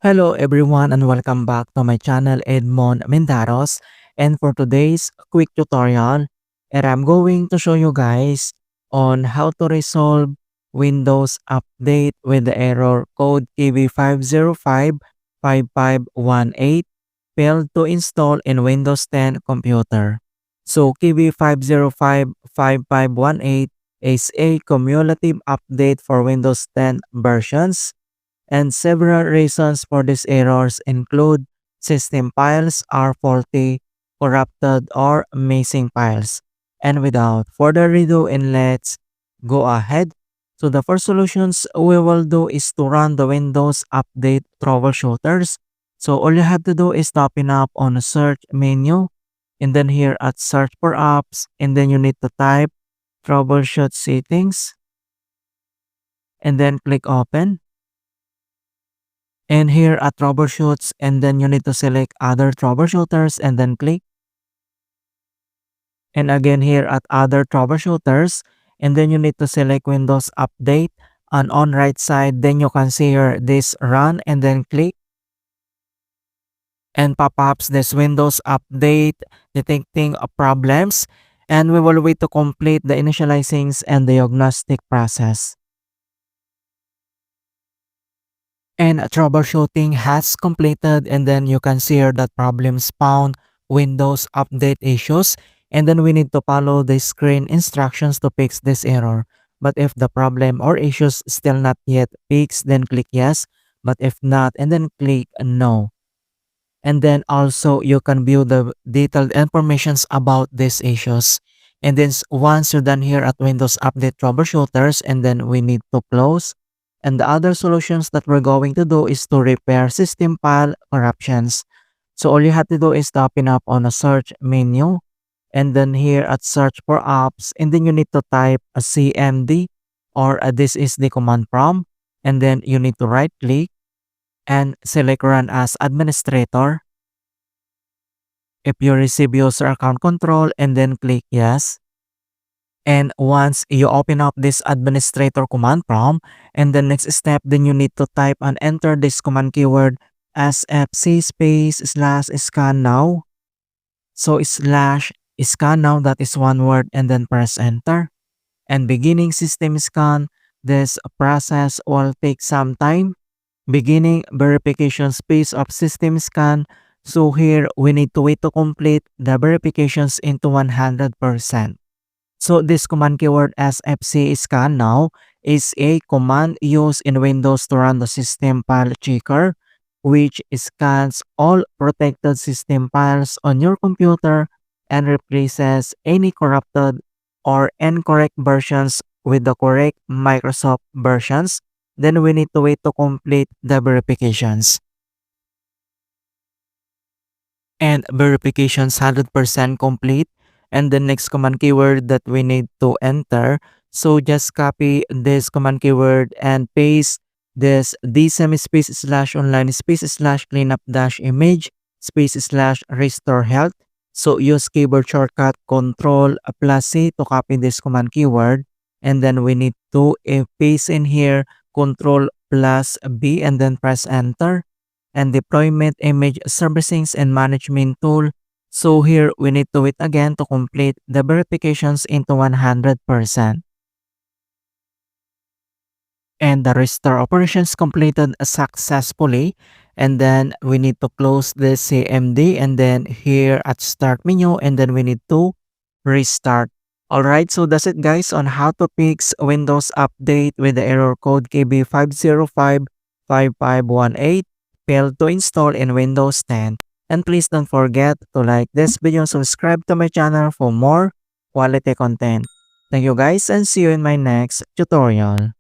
Hello everyone and welcome back to my channel Edmund Mindaros, and for today's quick tutorial I'm going to show you guys on how to resolve Windows update with the error code KB5055518 failed to install in Windows 10 computer. So KB5055518 is a cumulative update for Windows 10 versions, and several reasons for these errors include system files are faulty, corrupted, or missing files. And without further ado, and let's go ahead. So the first solutions we will do is to run the Windows Update Troubleshooters. So all you have to do is to open up on the search menu, and then here at search for apps, and then you need to type troubleshoot settings, and then click open. And here at troubleshoots, and then you need to select other troubleshooters and then click. And again here at other troubleshooters, and then you need to select Windows Update, and on right side then you can see here this run and then click, and pop-ups this Windows Update detecting problems, and we will wait to complete the initializings and diagnostic process. And troubleshooting has completed, and then you can see here that problems found, Windows update issues, and then we need to follow the screen instructions to fix this error. But if the problem or issues still not yet fixed, then click yes. But if not, and then click no. And then also you can view the detailed informations about these issues. And then once you're done here at Windows Update Troubleshooters, and then we need to close. And the other solutions that we're going to do is to repair system file corruptions. So all you have to do is to open up on a search menu, and then here at search for apps, and then you need to type a CMD, or this is the command prompt, and then you need to right click and select run as administrator. If you receive user account control, and then click yes. And once you open up this administrator command prompt, and the next step, then you need to type and enter this command keyword sfc space / scan now. So / scan now, that is one word, and then press enter. And beginning system scan, this process will take some time. Beginning verification space of system scan. So here we need to wait to complete the verifications into 100%. So this command keyword sfc scan now is a command used in Windows to run the system file checker, which scans all protected system files on your computer and replaces any corrupted or incorrect versions with the correct Microsoft versions. Then we need to wait to complete the verifications. And verifications 100% complete. And the next command keyword that we need to enter, so just copy this command keyword and paste this DISM space / online space / cleanup - image space / restore health. So use keyboard shortcut Control + C to copy this command keyword, and then we need to paste in here Control + B and then press enter. And deployment image servicings and management tool. So here we need to wait again to complete the verifications into 100%. And the restore operations completed successfully. And then we need to close the CMD, and then here at start menu, and then we need to restart. Alright, so that's it guys on how to fix Windows Update with the error code KB5055518 failed to install in Windows 10. And please don't forget to like this video and subscribe to my channel for more quality content. Thank you guys, and see you in my next tutorial.